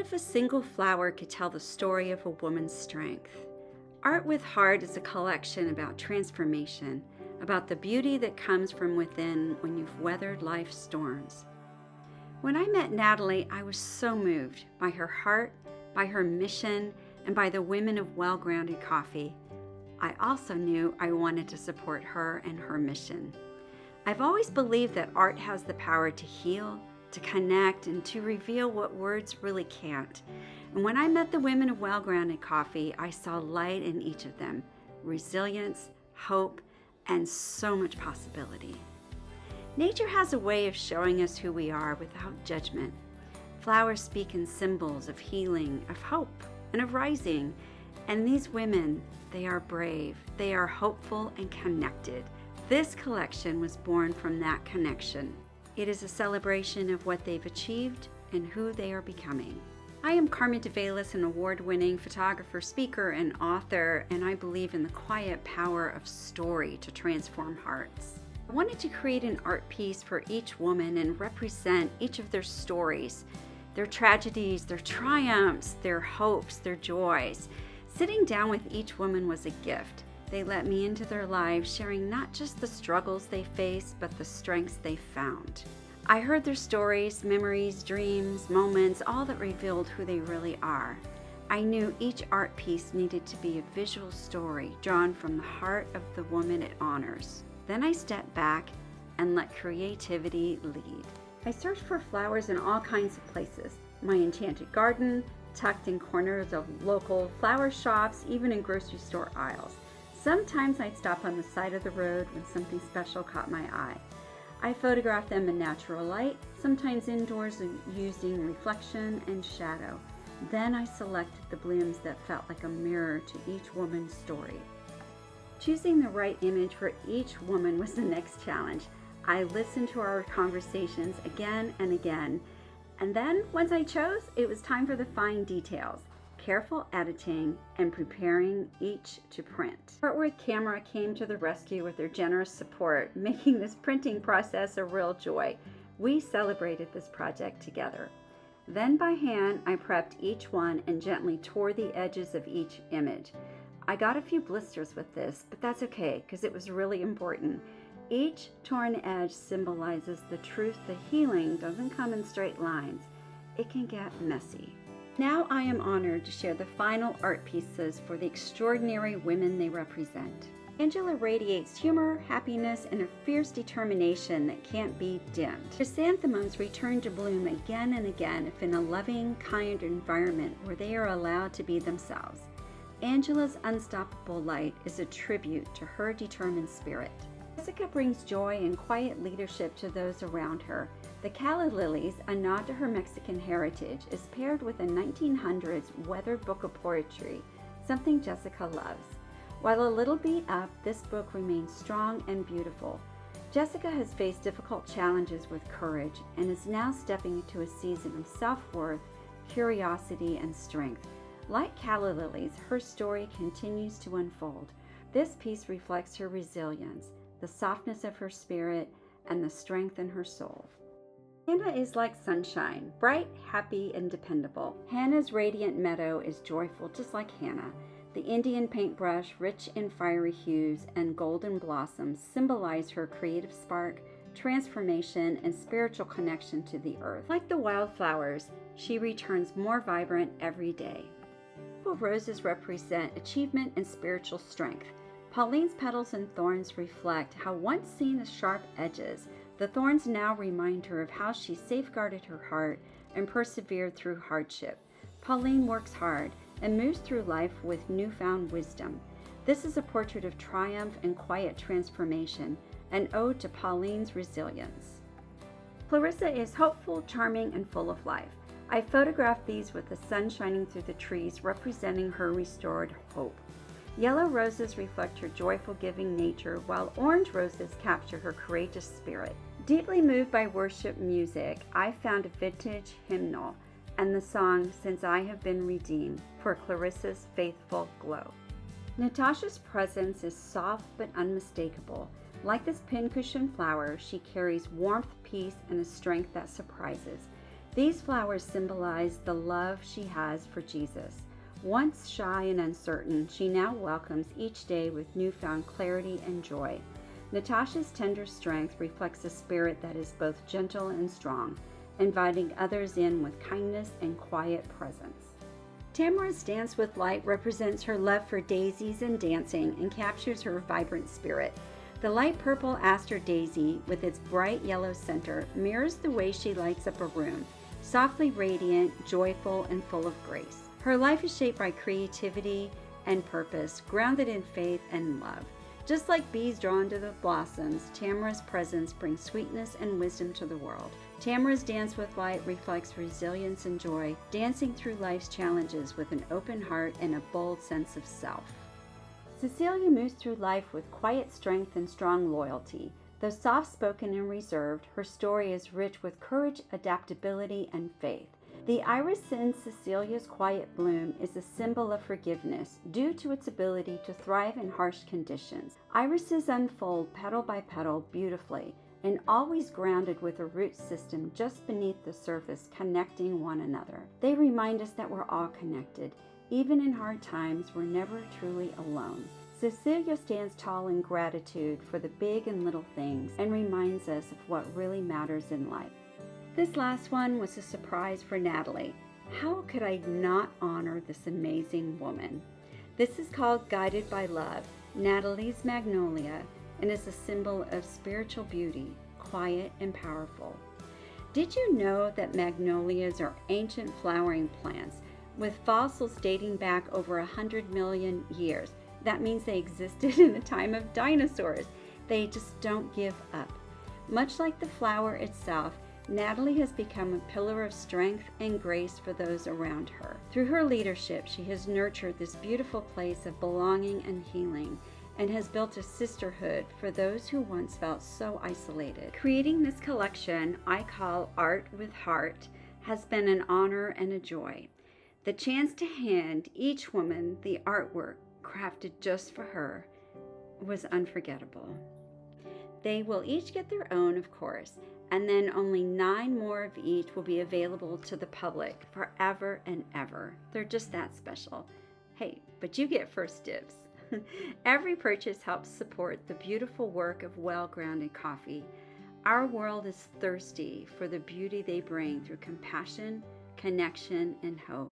if a single flower could tell the story of a woman's strength? Art with Heart is a collection about transformation, about the beauty that comes from within when you've weathered life's storms. When I met Natalie, I was so moved by her heart, by her mission, and by the women of Well-Grounded Coffee. I also knew I wanted to support her and her mission. I've always believed that art has the power to heal, to connect, and to reveal what words really can't. And when I met the women of Well-Grounded Coffee, I saw light in each of them, resilience, hope, and so much possibility. Nature has a way of showing us who we are without judgment. Flowers speak in symbols of healing, of hope, and of rising. And these women, they are brave, they are hopeful and connected. This collection was born from that connection. It is a celebration of what they've achieved and who they are becoming. I am Carmen DeValis, an award-winning photographer, speaker, and author, and I believe in the quiet power of story to transform hearts. I wanted to create an art piece for each woman and represent each of their stories, their tragedies, their triumphs, their hopes, their joys. Sitting down with each woman was a gift. They let me into their lives, sharing not just the struggles they faced, but the strengths they found. I heard their stories, memories, dreams, moments, all that revealed who they really are. I knew each art piece needed to be a visual story drawn from the heart of the woman it honors. Then I stepped back and let creativity lead. I searched for flowers in all kinds of places. My enchanted garden, tucked in corners of local flower shops, even in grocery store aisles. Sometimes I'd stop on the side of the road when something special caught my eye. I photographed them in natural light, sometimes indoors using reflection and shadow. Then I selected the blooms that felt like a mirror to each woman's story. Choosing the right image for each woman was the next challenge. I listened to our conversations again and again. And then, once I chose, it was time for the fine details. Careful editing, and preparing each to print. Artwork Camera came to the rescue with their generous support, making this printing process a real joy. We celebrated this project together. Then by hand, I prepped each one and gently tore the edges of each image. I got a few blisters with this, but that's okay, because it was really important. Each torn edge symbolizes the truth that healing doesn't come in straight lines. It can get messy. Now I am honored to share the final art pieces for the extraordinary women they represent. Angela radiates humor, happiness, and a fierce determination that can't be dimmed. Chrysanthemums return to bloom again and again if in a loving, kind environment where they are allowed to be themselves. Angela's unstoppable light is a tribute to her determined spirit. Jessica brings joy and quiet leadership to those around her. The calla lilies, a nod to her Mexican heritage, is paired with a 1900s weathered book of poetry, something Jessica loves. While a little beat up, this book remains strong and beautiful. Jessica has faced difficult challenges with courage and is now stepping into a season of self-worth, curiosity, and strength. Like calla lilies, her story continues to unfold. This piece reflects her resilience, the softness of her spirit, and the strength in her soul. Hannah is like sunshine, bright, happy, and dependable. Hannah's radiant meadow is joyful, just like Hannah. The Indian paintbrush, rich in fiery hues and golden blossoms, symbolize her creative spark, transformation, and spiritual connection to the earth. Like the wildflowers, she returns more vibrant every day. Purple roses represent achievement and spiritual strength. Pauline's petals and thorns reflect how once seen as sharp edges, the thorns now remind her of how she safeguarded her heart and persevered through hardship. Pauline works hard and moves through life with newfound wisdom. This is a portrait of triumph and quiet transformation, an ode to Pauline's resilience. Clarissa is hopeful, charming, and full of life. I photographed these with the sun shining through the trees, representing her restored hope. Yellow roses reflect her joyful giving nature, while orange roses capture her courageous spirit. Deeply moved by worship music, I found a vintage hymnal and the song Since I Have Been Redeemed for Clarissa's faithful glow. Natasha's presence is soft but unmistakable. Like this pincushion flower, she carries warmth, peace, and a strength that surprises. These flowers symbolize the love she has for Jesus. Once shy and uncertain, she now welcomes each day with newfound clarity and joy. Natasha's tender strength reflects a spirit that is both gentle and strong, inviting others in with kindness and quiet presence. Tamara's Dance with Light represents her love for daisies and dancing and captures her vibrant spirit. The light purple aster daisy, with its bright yellow center, mirrors the way she lights up a room, softly radiant, joyful, and full of grace. Her life is shaped by creativity and purpose, grounded in faith and love. Just like bees drawn to the blossoms, Tamara's presence brings sweetness and wisdom to the world. Tamara's Dance with Light reflects resilience and joy, dancing through life's challenges with an open heart and a bold sense of self. Cecilia moves through life with quiet strength and strong loyalty. Though soft-spoken and reserved, her story is rich with courage, adaptability, and faith. The iris in Cecilia's quiet bloom is a symbol of forgiveness due to its ability to thrive in harsh conditions. Irises unfold petal by petal beautifully and always grounded with a root system just beneath the surface, connecting one another. They remind us that we're all connected. Even in hard times, we're never truly alone. Cecilia stands tall in gratitude for the big and little things and reminds us of what really matters in life. This last one was a surprise for Natalie. How could I not honor this amazing woman? This is called Guided by Love, Natalie's Magnolia, and is a symbol of spiritual beauty, quiet and powerful. Did you know that magnolias are ancient flowering plants with fossils dating back over 100 million years? That means they existed in the time of dinosaurs. They just don't give up. Much like the flower itself, Natalie has become a pillar of strength and grace for those around her. Through her leadership, she has nurtured this beautiful place of belonging and healing, and has built a sisterhood for those who once felt so isolated. Creating this collection I call Art with Heart has been an honor and a joy. The chance to hand each woman the artwork crafted just for her was unforgettable. They will each get their own, of course, and then only 9 more of each will be available to the public forever and ever. They're just that special. Hey, but you get first dibs. Every purchase helps support the beautiful work of Well-Grounded Coffee. Our world is thirsty for the beauty they bring through compassion, connection, and hope.